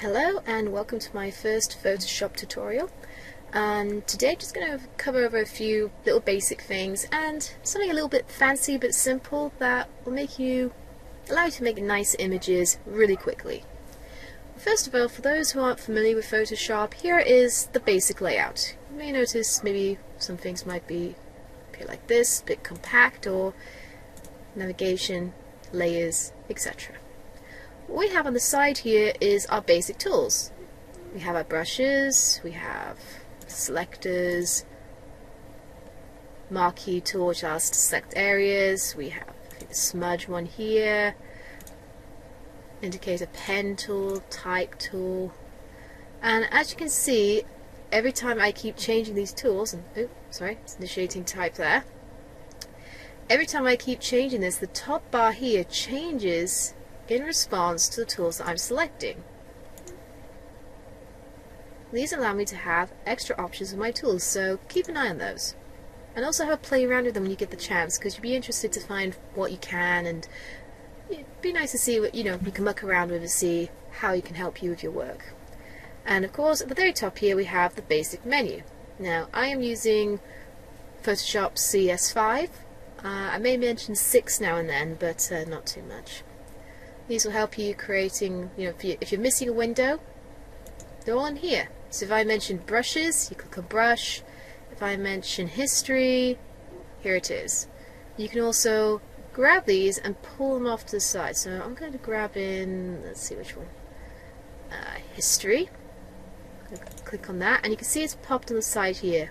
Hello and welcome to my first Photoshop tutorial, and today I'm just going to cover over a few little basic things and something a little bit fancy but simple that will allow you to make nice images really quickly. First of all, for those who aren't familiar with Photoshop, here is the basic layout. You may notice maybe some things might appear like this, a bit compact, or navigation, layers, etc. What we have on the side here is our basic tools. We have our brushes, we have selectors, marquee tool which allows us to select areas, we have the smudge one here, indicator pen tool, type tool, and as you can see, every time I keep changing these tools, and it's initiating type there, every time I keep changing this, the top bar here changes in response to the tools that I'm selecting. These allow me to have extra options with my tools, so keep an eye on those. And also have a play around with them when you get the chance, because you'll be interested to find what you can, and it'd be nice to see what you can muck around with and see how it can help you with your work. And of course, at the very top here we have the basic menu. Now, I am using PhotoShop CS5. I may mention 6 now and then, but not too much. These will help you creating, if you're missing a window, they're all in here. So if I mention brushes, you click on brush. If I mention history, here it is. You can also grab these and pull them off to the side. So I'm going to grab in, let's see which one, history. Click on that, and you can see it's popped on the side here.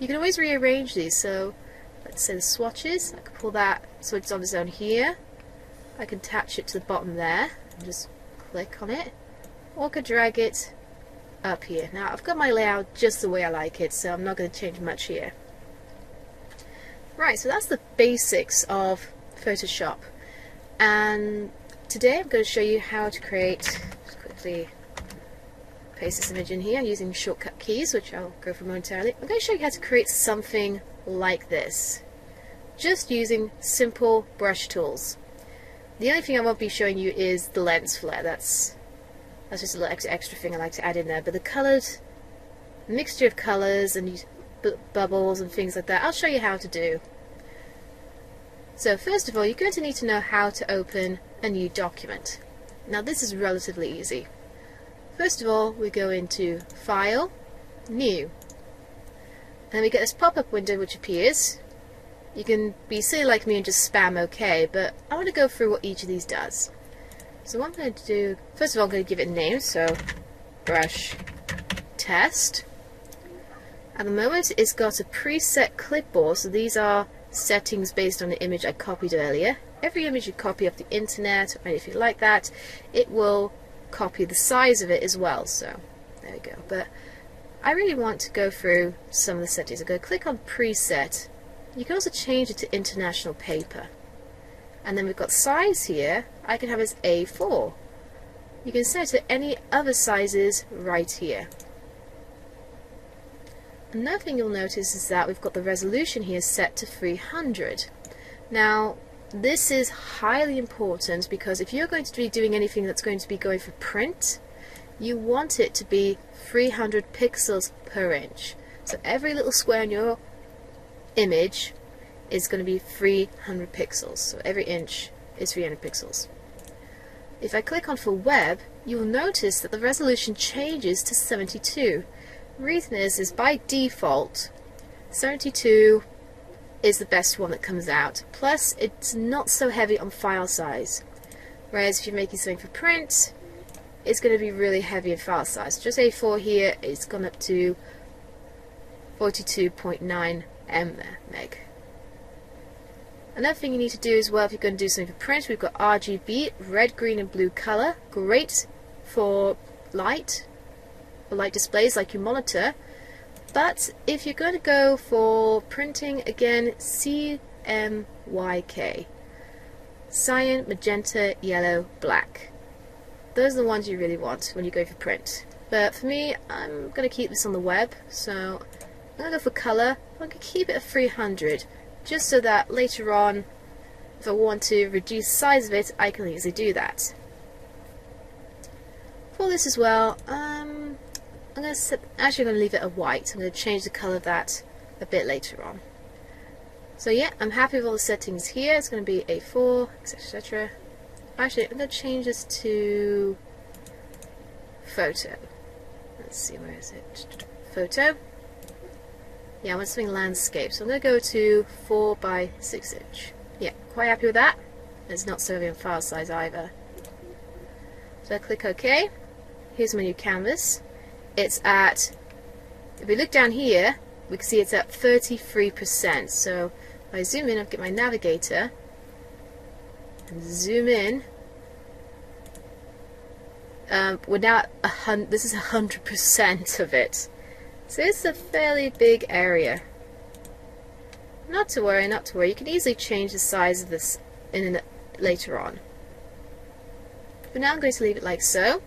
You can always rearrange these. So let's say the swatches, I can pull that so it's on its own here. I can attach it to the bottom there and just click on it, or I could drag it up here. Now I've got my layout just the way I like it, so I'm not going to change much here. Right, so that's the basics of Photoshop, and today I'm going to show you how to create, just quickly paste this image in here using shortcut keys, which I'll go through momentarily. I'm going to show you how to create something like this, just using simple brush tools. The only thing I won't be showing you is the lens flare. That's just a little extra thing I like to add in there. But the mixture of colours and bubbles and things like that, I'll show you how to do. So first of all, you're going to need to know how to open a new document. Now this is relatively easy. First of all, we go into File, New, and then we get this pop-up window which appears. You can be silly like me and just spam OK, but I want to go through what each of these does. So what I'm going to do, first of all I'm going to give it a name, so brush test. At the moment it's got a preset clipboard, so these are settings based on the image I copied earlier. Every image you copy off the internet or anything like that, it will copy the size of it as well, so there we go. But I really want to go through some of the settings. I'm going to click on preset. You can also change it to international paper. And then we've got size here. I can have as A4. You can set it to any other sizes right here. Another thing you'll notice is that we've got the resolution here set to 300. Now this is highly important because if you're going to be doing anything that's going to be going for print, you want it to be 300 pixels per inch. So every little square in your image is going to be 300 pixels, so every inch is 300 pixels. If I click on for web, you will notice that the resolution changes to 72. The reason is by default 72 is the best one that comes out, plus it's not so heavy on file size, whereas if you're making something for print, it's going to be really heavy in file size. Just A4 here, it's gone up to 42.9 meg. Another thing you need to do as well if you're going to do something for print, we've got RGB, red, green and blue colour, great for light displays like your monitor, but if you're going to go for printing, again, CMYK, cyan, magenta, yellow, black. Those are the ones you really want when you go for print. But for me, I'm going to keep this on the web, so I'm going to go for colour. I'm going to keep it at 300, just so that later on, if I want to reduce the size of it, I can easily do that. For this as well, I'm going to actually going to leave it a white. I'm going to change the color of that a bit later on. So yeah, I'm happy with all the settings here. It's going to be A4, etc, etc. Actually, I'm going to change this to photo. Let's see, where is it? Photo. Yeah, I want something landscape, so I'm going to go to 4 by 6 inch. Yeah, quite happy with that. It's not serving on file size either. So I click OK. Here's my new canvas. It's at, if we look down here, we can see it's at 33%. So if I zoom in, I'll get my navigator and zoom in. We're now at this is 100% of it. So it's a fairly big area. Not to worry, not to worry. You can easily change the size of this later on. But now I'm going to leave it like so.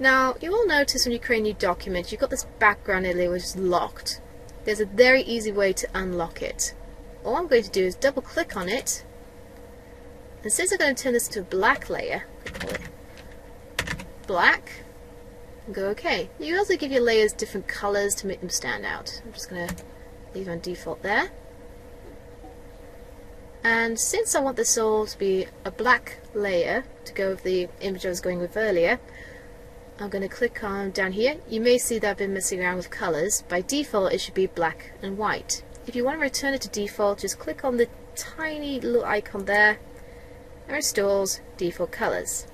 Now, you will notice when you create a new document, you've got this background area which is locked. There's a very easy way to unlock it. All I'm going to do is double click on it, and since I'm going to turn this to a black layer, I call it black, and go OK. You also give your layers different colors to make them stand out. I'm just going to leave on default there. And since I want this all to be a black layer to go with the image I was going with earlier, I'm going to click on down here. You may see that I've been messing around with colors. By default it should be black and white. If you want to return it to default, just click on the tiny little icon there and restores default colors.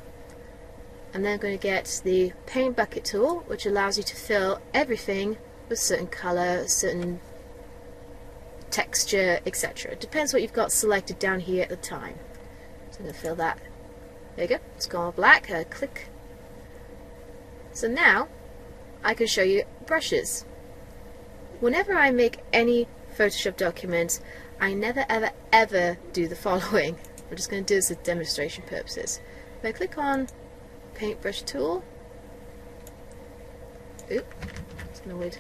And then I'm going to get the paint bucket tool, which allows you to fill everything with certain color, certain texture, etc. It depends what you've got selected down here at the time. So I'm going to fill that. There you go. It's gone black. Click. So now I can show you brushes. Whenever I make any Photoshop document, I never ever ever do the following. I'm just going to do this for demonstration purposes. If I click on paintbrush tool, oop, it's an weird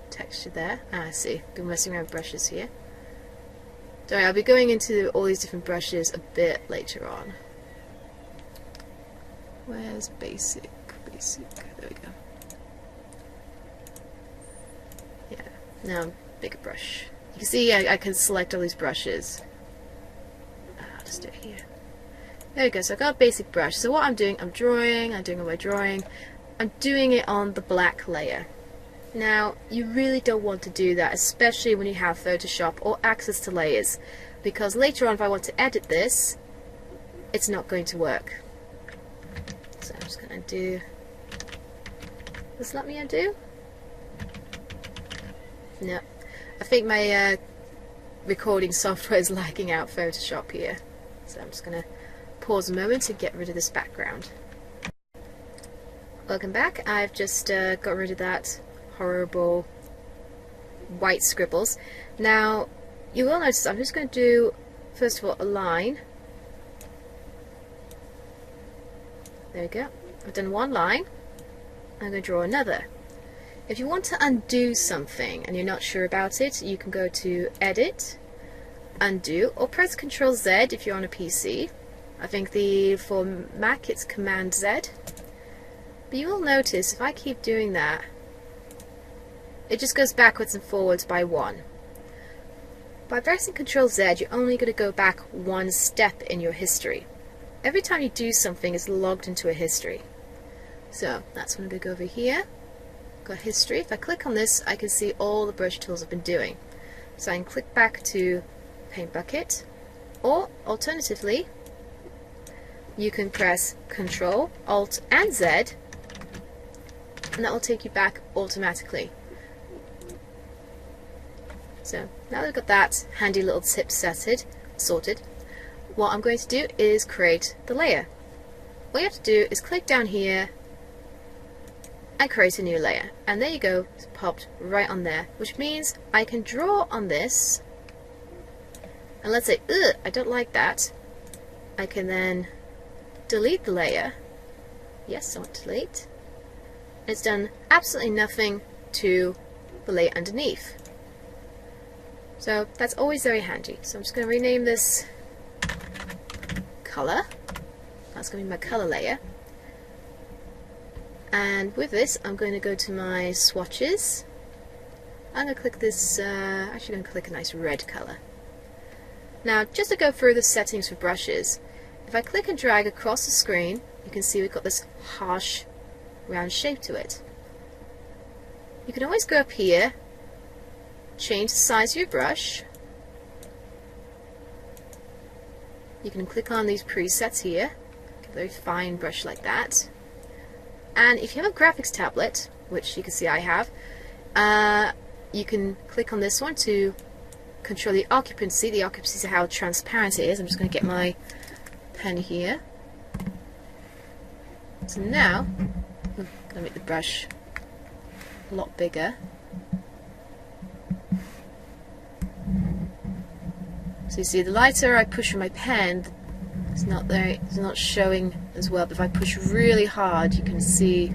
texture there. I see. Been messing around with brushes here. Sorry, I'll be going into all these different brushes a bit later on. Where's basic? Basic. There we go. Yeah. Now bigger brush. You can see I can select all these brushes. I'll just do it here. There we go. So I've got a basic brush. So what I'm doing, I'm doing all my drawing. I'm doing it on the black layer. Now, you really don't want to do that, especially when you have Photoshop or access to layers, because later on if I want to edit this, it's not going to work. So I'm just going to do... Does let me undo? No. I think my recording software is lagging out Photoshop here. So I'm just going to pause a moment to get rid of this background. Welcome back. I've just got rid of that horrible white scribbles. Now you will notice I'm just going to do first of all a line. There we go. I've done one line. I'm going to draw another. If you want to undo something and you're not sure about it, you can go to Edit, Undo, or press Ctrl Z if you're on a PC. I think for Mac it's Command Z. But you will notice if I keep doing that, it just goes backwards and forwards by 1. By pressing Ctrl Z, you're only going to go back one step in your history. Every time you do something, it's logged into a history. So that's when I'm going to go over here. Got history. If I click on this, I can see all the brush tools I've been doing. So I can click back to Paint Bucket, or alternatively, you can press Ctrl, Alt, and Z, and that will take you back automatically. So now that we've got that handy little tip sorted, what I'm going to do is create the layer. All you have to do is click down here and create a new layer, and there you go, it's popped right on there, which means I can draw on this, and let's say, ugh, I don't like that. I can then delete the layer. Yes, I want to delete. It's done absolutely nothing to the layer underneath. So that's always very handy. So I'm just going to rename this color. That's going to be my color layer. And with this, I'm going to go to my swatches. I'm going to click this, actually going to click a nice red color. Now, just to go through the settings for brushes, if I click and drag across the screen, you can see we've got this harsh round shape to it. You can always go up here, change the size of your brush. You can click on these presets here, a very fine brush like that. And if you have a graphics tablet, which you can see I have, you can click on this one to control the occupancy. The occupancy is how transparent it is. I'm just going to get my pen here. So now, I'm going to make the brush a lot bigger. So you see, the lighter I push on my pen, it's not showing as well, but if I push really hard, you can see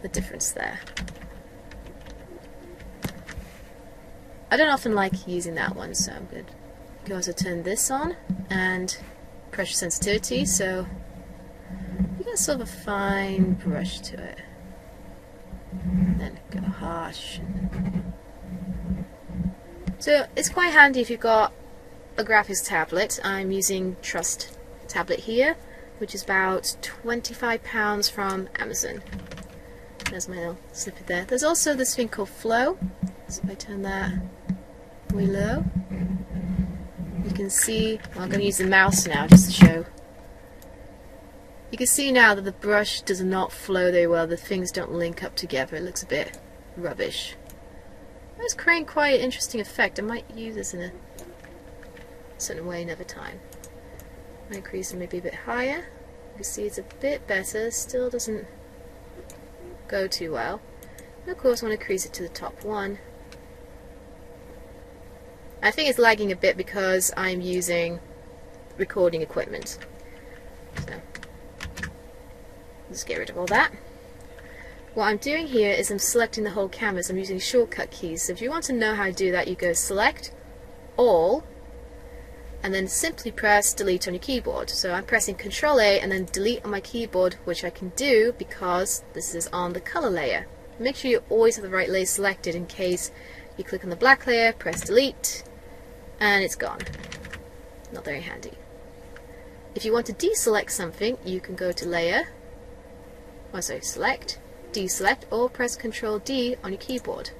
the difference there. I don't often like using that one, so I'm going to also turn this on and pressure sensitivity, so you get sort of a fine brush to it. And then go harsh. So it's quite handy if you've got a graphics tablet. I'm using Trust tablet here, which is about £25 from Amazon. There's my little snippet there. There's also this thing called Flow. So if I turn that way low, you can see, well, I'm going to use the mouse now just to show. You can see now that the brush does not flow very well. The things don't link up together. It looks a bit rubbish. That's creating quite an interesting effect. I might use this in a certain way another time. I increase it maybe a bit higher. You can see it's a bit better. Still doesn't go too well. And of course I want to increase it to the top one. I think it's lagging a bit because I'm using recording equipment. So let's get rid of all that. What I'm doing here is I'm selecting the whole canvas. I'm using shortcut keys. So if you want to know how to do that, you go Select, All, and then simply press Delete on your keyboard. So I'm pressing Control A and then Delete on my keyboard, which I can do because this is on the color layer. Make sure you always have the right layer selected in case you click on the black layer, press Delete, and it's gone. Not very handy. If you want to deselect something, you can go to Layer, Select, Deselect, or press Control D on your keyboard.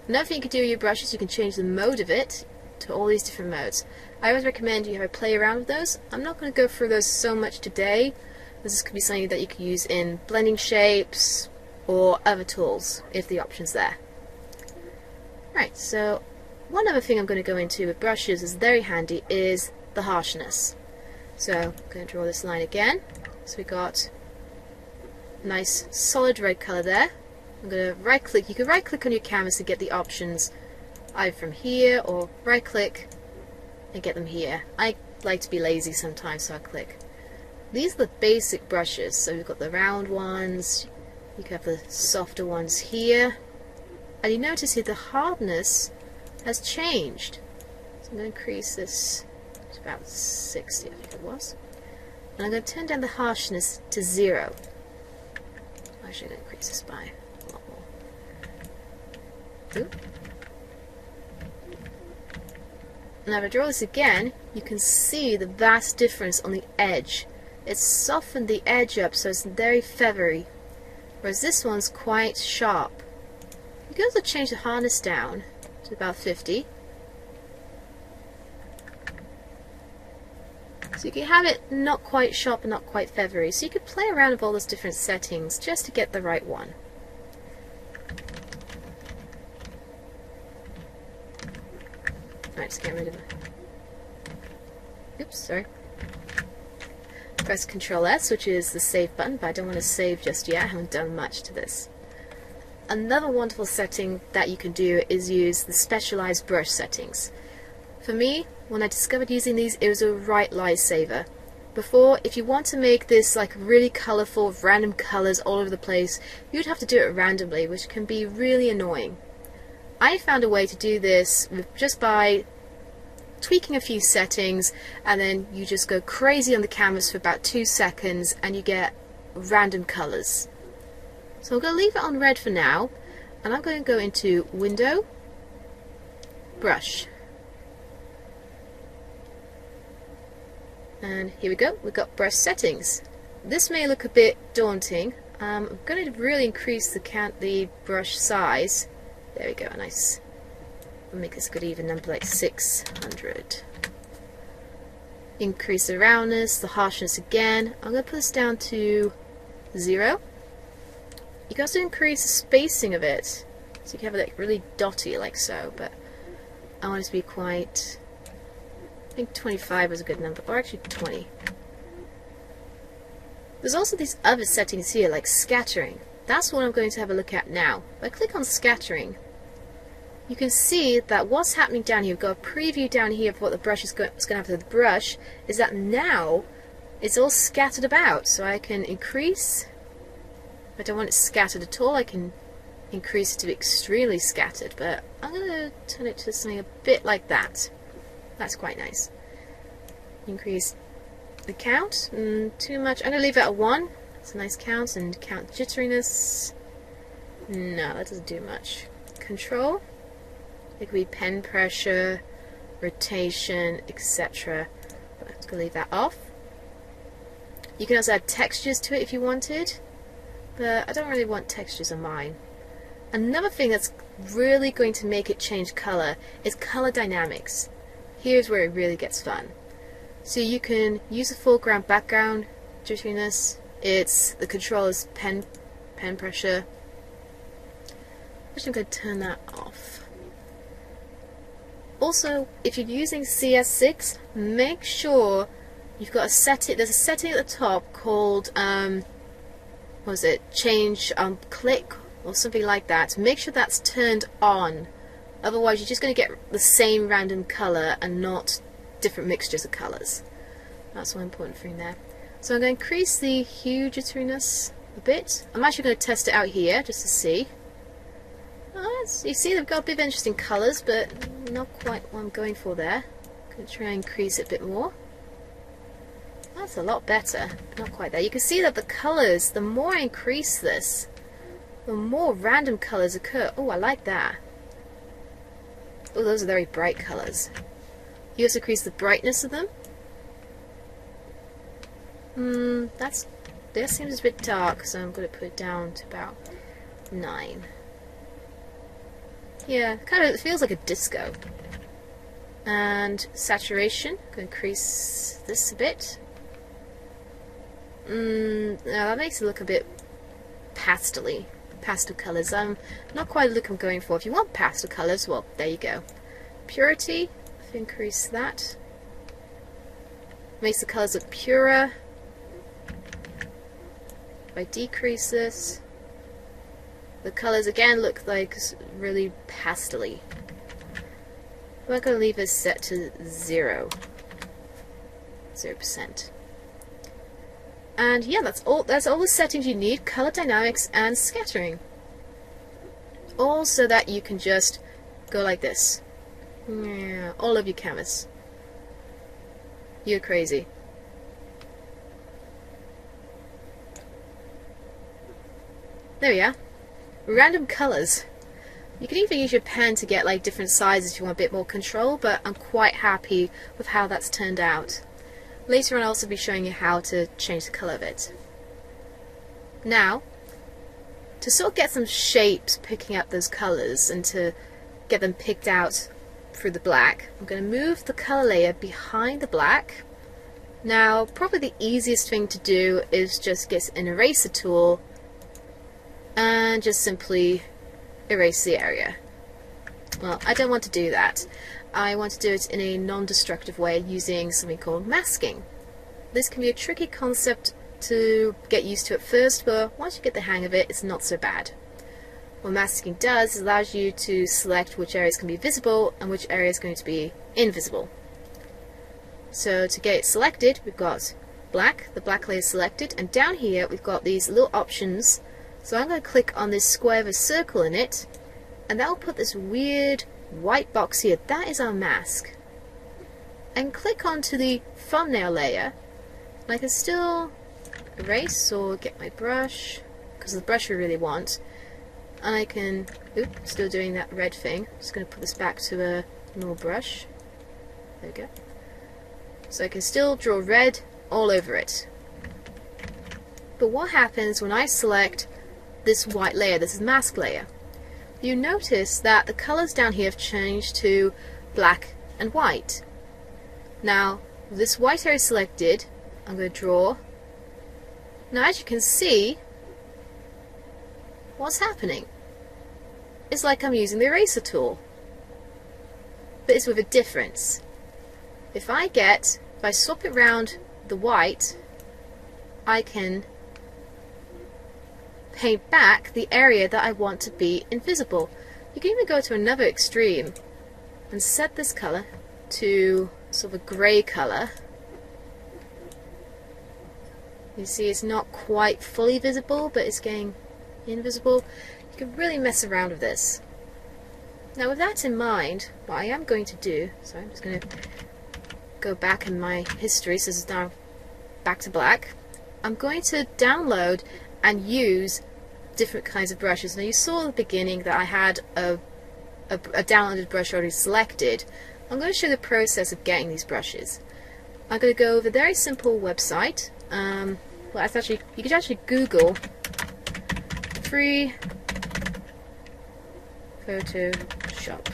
Another thing you can do with your brushes, you can change the mode of it to all these different modes. I always recommend you have a play around with those. I'm not going to go through those so much today. This could be something that you can use in blending shapes or other tools if the option's there. Right, so one other thing I'm going to go into with brushes is very handy is the harshness. So I'm going to draw this line again. So we got a nice solid red color there. I'm going to right click. You can right click on your canvas to get the options either from here or right click and get them here. I like to be lazy sometimes, so I click. These are the basic brushes. So we've got the round ones, you can have the softer ones here, and you notice here the hardness has changed. So I'm going to increase this to about 60, I think it was, and I'm going to turn down the harshness to 0. Actually, I'm going to increase this by a lot more. Ooh. Now if I draw this again, you can see the vast difference on the edge. It's softened the edge up so it's very feathery, whereas this one's quite sharp. You can also change the hardness down to about 50. So you can have it not quite sharp and not quite feathery. So you could play around with all those different settings just to get the right one. Alright, just get rid of it. Oops, sorry. Press Control S, which is the save button, but I don't want to save just yet. I haven't done much to this. Another wonderful setting that you can do is use the specialized brush settings. For me, when I discovered using these, it was a right lifesaver. Before, if you want to make this like really colorful, random colors all over the place, you'd have to do it randomly, which can be really annoying. I found a way to do this just by tweaking a few settings, and then you just go crazy on the canvas for about 2 seconds and you get random colours. So I'm going to leave it on red for now, and I'm going to go into Window, Brush. And here we go, we've got brush settings. This may look a bit daunting. I'm going to really increase the brush size. There we go, nice. I'll make this a good even number, like 600. Increase the roundness, the harshness again. I'm going to put this down to 0. You can also increase the spacing of it, so you can have it like really dotty like so, but I want it to be quite, I think 25 is a good number, or actually 20. There's also these other settings here, like scattering. That's what I'm going to have a look at now. If I click on scattering, you can see that what's happening down here, we've got a preview down here of what the brush is going to have to the brush, is that now it's all scattered about. So I can increase, if I don't want it scattered at all, I can increase it to be extremely scattered, but I'm going to turn it to something a bit like that. That's quite nice. Increase the count, too much. I'm going to leave it at 1. It's a nice count, and count jitteriness. No, that doesn't do much. Control. It could be pen pressure, rotation, etc. I'm going to leave that off. You can also add textures to it if you wanted, but I don't really want textures on mine. Another thing that's really going to make it change color is color dynamics. Here's where it really gets fun. So you can use a foreground background jitteriness. It's the control is pen pressure. Actually, I'm going to turn that off. Also, if you're using CS6, make sure you've got a setting. There's a setting at the top called what is it? Change click or something like that. Make sure that's turned on. Otherwise, you're just going to get the same random color and not different mixtures of colors. That's one important thing there. So I'm going to increase the hue jitteriness a bit. I'm actually going to test it out here just to see. You see they've got a bit of interesting colors, but not quite what I'm going for there. I'm going to try and increase it a bit more. That's a lot better, but not quite there. You can see that the colors, the more I increase this, the more random colors occur. Oh, I like that. Oh, those are very bright colors. You also increase the brightness of them. That seems a bit dark, so I'm going to put it down to about 9. Yeah, kind of, it feels like a disco. And saturation, I'm going to increase this a bit. Now that makes it look a bit pastel-y. Pastel colours. Not quite the look I'm going for. If you want pastel colours, well, there you go. Purity, I've increased that. Makes the colours look purer. If I decrease this, the colours again look like really pastel-y. We're going to leave this set to 0%. And yeah, that's all the settings you need, color dynamics and scattering. All so that you can just go like this. Yeah, all over your canvas. You're crazy. There we are. Random colors. You can even use your pen to get like different sizes if you want a bit more control, but I'm quite happy with how that's turned out. Later on I'll also be showing you how to change the colour of it. Now, to sort of get some shapes picking up those colours and to get them picked out through the black, I'm going to move the colour layer behind the black. Now, probably the easiest thing to do is just get an eraser tool and just simply erase the area. Well, I don't want to do that. I want to do it in a non-destructive way using something called masking. This can be a tricky concept to get used to at first, but once you get the hang of it, it's not so bad. What masking does is allows you to select which areas can be visible and which area is going to be invisible. So to get it selected, we've got black, the black layer is selected, and down here we've got these little options. So I'm going to click on this square with a circle in it, and that will put this weird white box here. That is our mask. And click onto the thumbnail layer, and I can still erase or get my brush, because the brush we really want, and I can, oops, still doing that red thing, just going to put this back to a normal brush, there we go, so I can still draw red all over it. But what happens when I select this white layer, this is mask layer? You notice that the colors down here have changed to black and white. Now, with this white area selected, I'm going to draw. Now, as you can see, what's happening? It's like I'm using the eraser tool, but it's with a difference. If I swap it around the white, I can paint back the area that I want to be invisible. You can even go to another extreme and set this color to sort of a grey color. You see it's not quite fully visible, but it's getting invisible. You can really mess around with this. Now with that in mind, what I am going to do, so I'm just going to go back in my history, so this is now back to black. I'm going to download and use different kinds of brushes. Now you saw at the beginning that I had a downloaded brush already selected. I'm going to show the process of getting these brushes. I'm going to go over a very simple website. Well, that's actually, you could actually Google free Photoshop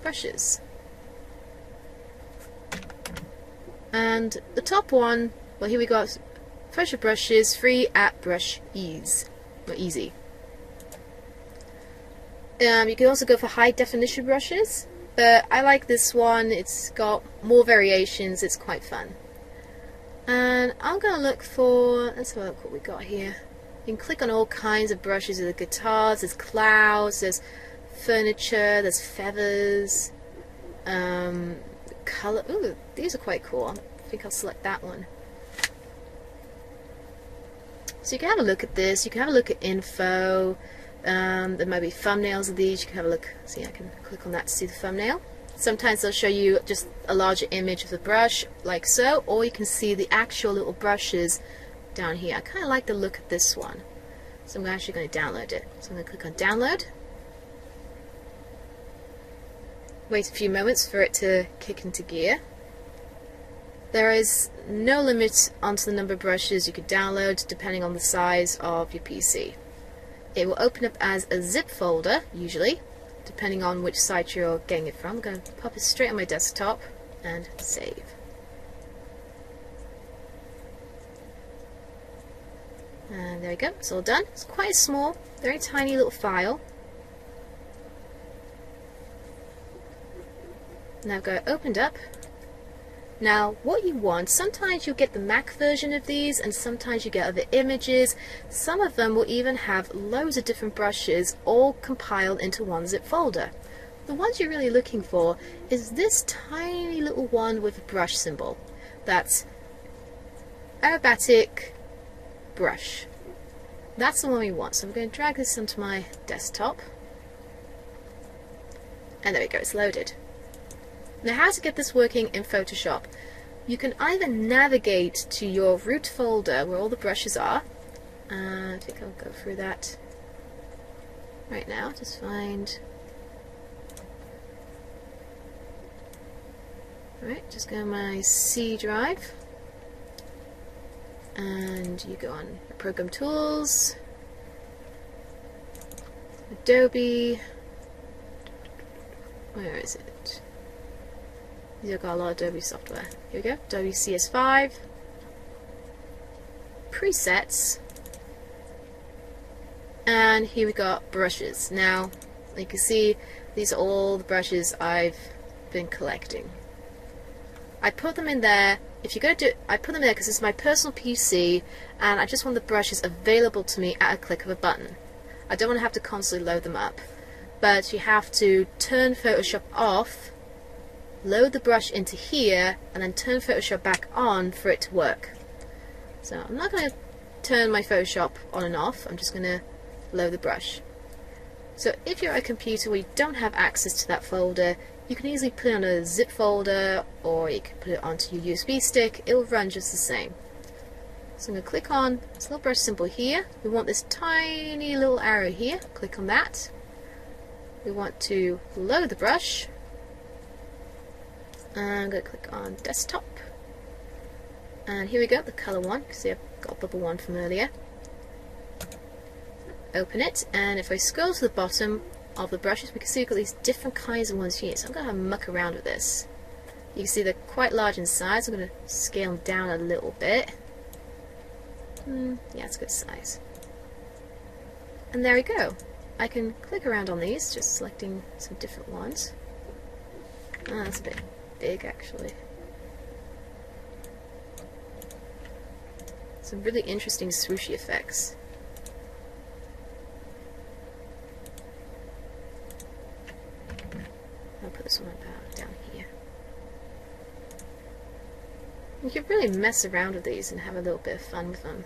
brushes. And the top one, well, here we got Photoshop brushes free at Brush Ease, or Easy. You can also go for high definition brushes, but I like this one. It's got more variations. It's quite fun. And I'm going to look for, let's have a look what we got here. You can click on all kinds of brushes. There's guitars, there's clouds, there's furniture, there's feathers, color. Ooh, these are quite cool. I think I'll select that one. So you can have a look at this. You can have a look at info. There might be thumbnails of these. You can have a look. See, I can click on that to see the thumbnail. Sometimes they'll show you just a larger image of the brush, like so, or you can see the actual little brushes down here. I kind of like the look of this one, so I'm actually going to download it. So I'm going to click on download. Wait a few moments for it to kick into gear. There is no limit onto the number of brushes you could download depending on the size of your PC. It will open up as a zip folder, usually, depending on which site you're getting it from. I'm going to pop it straight on my desktop and save. And there we go, it's all done. It's quite a small, very tiny little file. Now I've got it opened up. Now what you want, sometimes you'll get the Mac version of these and sometimes you get other images. Some of them will even have loads of different brushes all compiled into one zip folder. The ones you're really looking for is this tiny little one with a brush symbol. That's aerobatic brush. That's the one we want. So I'm going to drag this onto my desktop. And there we go, it's loaded. Now how to get this working in Photoshop. You can either navigate to your root folder where all the brushes are. I think I'll go through that right now. Just find... Alright, just go on my C drive. And you go on Program Tools, Adobe, where is it? These have got a lot of Adobe software. Here we go, Adobe CS5, Presets, and here we got Brushes. Now, you can see these are all the brushes I've been collecting. I put them in there. If you're going to do it, I put them there because it's my personal PC and I just want the brushes available to me at a click of a button. I don't want to have to constantly load them up. But you have to turn Photoshop off, load the brush into here, and then turn Photoshop back on for it to work. So I'm not going to turn my Photoshop on and off, I'm just going to load the brush. So if you're at a computer where you don't have access to that folder, you can easily put it on a zip folder or you can put it onto your USB stick. It will run just the same. So I'm going to click on this little brush symbol here. We want this tiny little arrow here. Click on that. We want to load the brush. I'm going to click on desktop. And here we go, the color one. You can see I've got bubble one from earlier. Open it, and if I scroll to the bottom of the brushes, we can see we've got these different kinds of ones here. So I'm going to have a muck around with this. You can see they're quite large in size. I'm going to scale them down a little bit. Yeah, it's a good size. And there we go. I can click around on these, just selecting some different ones. Oh, that's a bit big actually. Some really interesting swooshy effects. I'll put this one down here. You can really mess around with these and have a little bit of fun with them.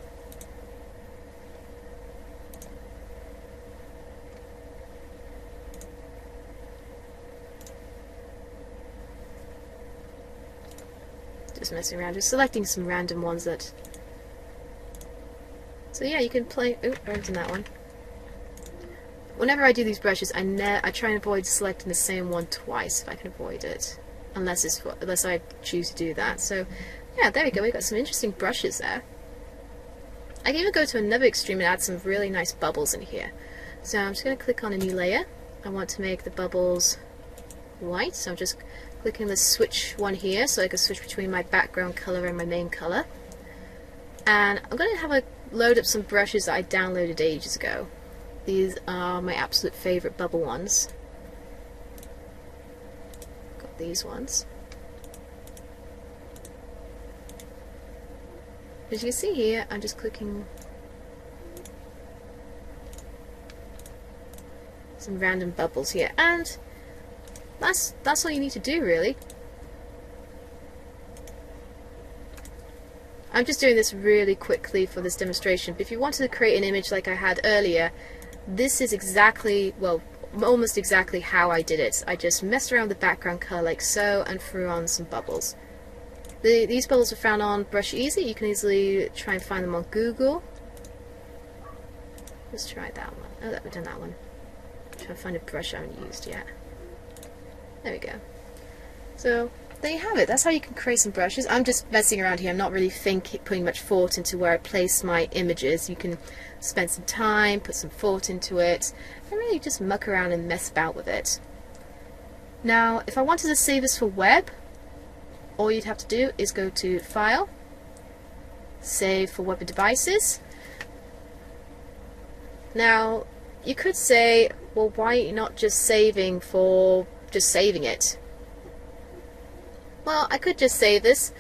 Just messing around, just selecting some random ones that... So yeah, you can play... Oh, I haven't done that one. Whenever I do these brushes, I try and avoid selecting the same one twice if I can avoid it, unless I choose to do that. So yeah, there we go. We've got some interesting brushes there. I can even go to another extreme and add some really nice bubbles in here. So I'm just going to click on a new layer. I want to make the bubbles white, so I'm just clicking the switch one here so I can switch between my background color and my main color. And I'm going to have a load up some brushes that I downloaded ages ago. These are my absolute favorite bubble ones. Got these ones. As you can see here, I'm just clicking some random bubbles here, and that's all you need to do really. I'm just doing this really quickly for this demonstration, but if you wanted to create an image like I had earlier, this is exactly, well, almost exactly how I did it. I just messed around with the background color like so and threw on some bubbles. These bubbles are found on Brush Easy. You can easily try and find them on Google. Let's try that one. Oh, we've done that one. I'm trying to find a brush I haven't used yet. There we go. So there you have it. That's how you can create some brushes. I'm just messing around here. I'm not really putting much thought into where I place my images. You can spend some time, put some thought into it, and really just muck around and mess about with it. Now, if I wanted to save this for web, all you'd have to do is go to File, Save for Web Devices. Now, you could say, well, why not just saving for just saving it? Well, I could just save this,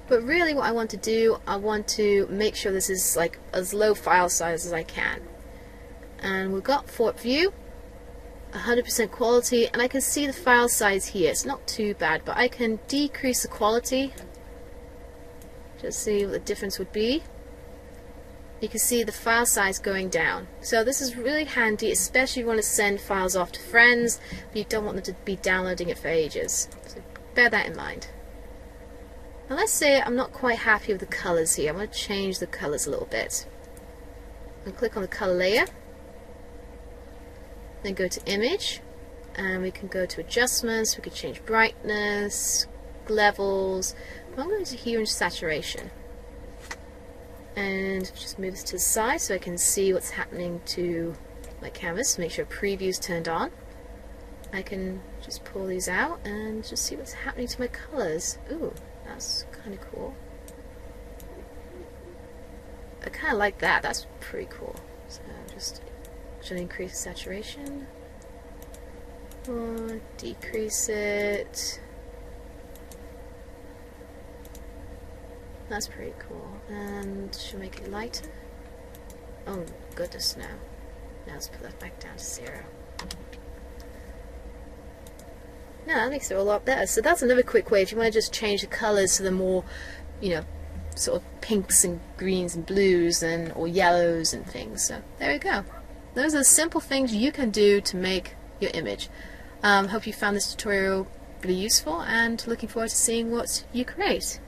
but really what I want to do, I want to make sure this is like as low file size as I can. And we've got Fort View, 100% quality, and I can see the file size here. It's not too bad, but I can decrease the quality. Just see what the difference would be. You can see the file size going down. So this is really handy, especially if you want to send files off to friends, but you don't want them to be downloading it for ages. So bear that in mind. Now let's say I'm not quite happy with the colors here. I'm going to change the colors a little bit. And click on the color layer. Then go to Image, and we can go to Adjustments. We can change brightness, levels. I'm going to here in Saturation. And just move this to the side so I can see what's happening to my canvas. Make sure Preview's turned on. I can just pull these out and just see what's happening to my colors. Ooh, that's kind of cool. I kind of like that. That's pretty cool. So just should increase saturation or decrease it. That's pretty cool. And should make it lighter. Oh goodness, no. Now let's put that back down to 0. No, that makes it a lot better. So that's another quick way if you want to just change the colours to the more, you know, sort of pinks and greens and blues and or yellows and things. So there we go. Those are the simple things you can do to make your image. Hope you found this tutorial really useful, and looking forward to seeing what you create.